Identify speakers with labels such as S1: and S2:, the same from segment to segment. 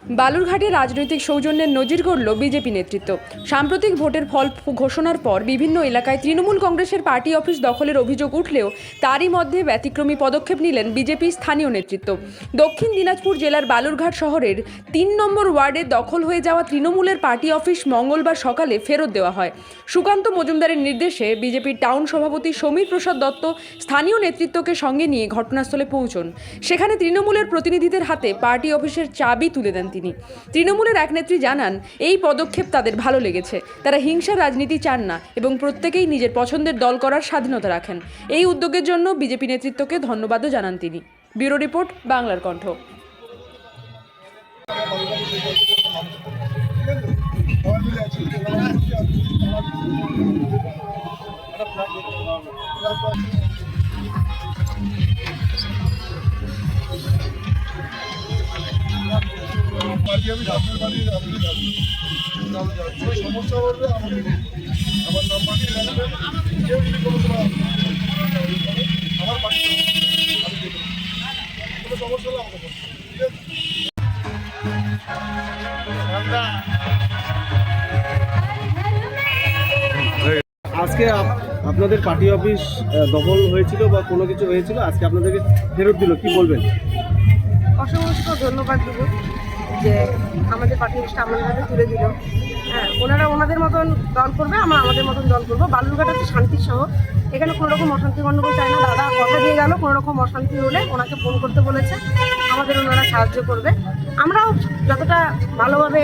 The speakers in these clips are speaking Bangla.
S1: বালুরঘাটে রাজনৈতিক সৌজন্যের নজির গড়ল বিজেপি নেতৃত্ব। সাম্প্রতিক ভোটের ফল ঘোষণার পর বিভিন্ন এলাকায় তৃণমূল কংগ্রেসের পার্টি অফিস দখলের অভিযোগ উঠলেও তারই মধ্যে ব্যতিক্রমী পদক্ষেপ নিলেন বিজেপির স্থানীয় নেতৃত্ব। দক্ষিণ দিনাজপুর জেলার বালুরঘাট শহরের ৩ নম্বর ওয়ার্ডে দখল হয়ে যাওয়া তৃণমূলের পার্টি অফিস মঙ্গলবার সকালে ফেরত দেওয়া হয়। সুকান্ত মজুমদারের নির্দেশে বিজেপির টাউন সভাপতি সমীর প্রসাদ দত্ত স্থানীয় নেতৃত্বকে সঙ্গে নিয়ে ঘটনাস্থলে পৌঁছন। সেখানে তৃণমূলের প্রতিনিধিদের হাতে পার্টি অফিসের চাবি তুলে দেন তিনি। তৃণমূলের এক নেত্রী জানান, এই পদক্ষেপ তাদের ভালো লেগেছে। তারা হিংসার রাজনীতি চান না এবং প্রত্যেকেই নিজের পছন্দের দল করার স্বাধীনতা রাখেন। এই উদ্যোগের জন্য বিজেপি নেতৃত্বকে ধন্যবাদও জানান তিনি। ব্যুরো রিপোর্ট, বাংলার কণ্ঠ।
S2: সমস্যা বলবে আমাকে আমার নাম্বার দিয়ে রাখবেন। কেউ যদি কোনো আমার পাশে আমি দেখব, কোনো সমস্যা হলে আমাকে বলবেন, ঠিক
S3: আছে? আজকে আপনাদের পার্টি অফিস দখল হয়েছিল বা কোনো কিছু হয়েছিল, আজকে আপনাদেরকে ফেরত দিল, কি বলবেন?
S4: অসংখ্য ধন্যবাদ দেবো যে আমাদের পার্টি অফিসটা আমাদের হাতে তুলে দিল। হ্যাঁ, ওনারা ওনাদের মতন দল করবে, আমরা আমাদের মতন দল করবো। বালুরঘাট হচ্ছে শান্তির শহর, এখানে কোনো রকম অশান্তি গণ্ডগোল চায় না। দাদা কথা দিয়ে গেল, কোনো রকম অশান্তি হলে ওনাকে ফোন করতে বলেছে, আমাদের ওনারা সাহায্য করবে। আমরাও যতটা ভালোভাবে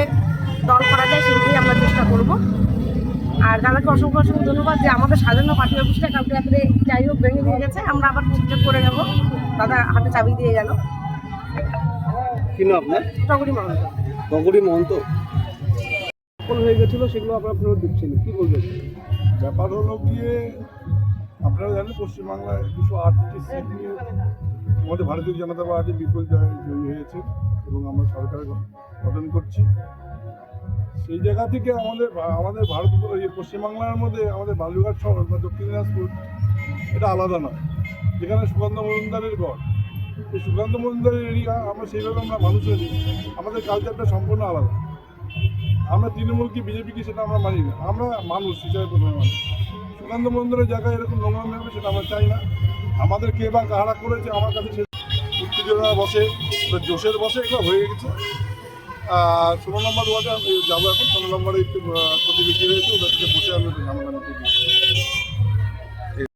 S4: দল করা যায় সেগুলোই আমরা চেষ্টা করব। আর দাদাকে অসংখ্য ধন্যবাদ যে আমাদের সাজানো পার্টি অফিসটা কালকে রাত্রে যাই হোক ভেঙে দিয়ে গেছে, আমরা আবার ঠিকঠাক করে যাবো। দাদা হাতে চাবি দিয়ে গেল।
S3: কি নাম আপনার?
S4: টগরি মহন্ত।
S3: টগরি মহন্ত। দখল হয়ে গেছিল, সেগুলো আপনারা ফেরত দিচ্ছেন, কি বলবেন?
S2: ব্যাপার হলো গিয়ে আপনারা জানেন পশ্চিমবাংলায় 208টি সিট নিয়ে আমাদের ভারতীয় জনতা পার্টি বিপুল জয়ী হয়েছে এবং আমরা সরকার গঠন করছি। সেই জায়গা থেকে আমাদের পশ্চিমবাংলার মধ্যে আমাদের বালুরঘাট শহর বা দক্ষিণ দিনাজপুর এটা আলাদা নয়, যেখানে সুকান্ত মজুমদারের গড়। এই সুকান্ত মজুমদারের এরিয়া আমরা সেইভাবে আমরা মানুষ হয়েছি, আমাদের কালচারটা সম্পূর্ণ আলাদা। আমরা তৃণমূল কি বিজেপি কি সেটা আমরা মানি না, আমরা মানুষ হিসাবে প্রথমে মানুষ। সুকান্ত মজুমদারের জায়গায় এরকম নোংরাম হবে সেটা আমরা চাই না। আমাদের কে বা কাহারা করেছে আমার কাছে সে উত্তেজনা বসে, জোশের বসে এগুলো হয়ে গেছে। আর 16 নম্বর ওয়ার্ডে আমি যাবো এখন, 16 নম্বরে একটু প্রতিবেশী রয়েছে, ওদের সাথে বসে আমি ঝামেলা মিটিয়ে দিচ্ছি।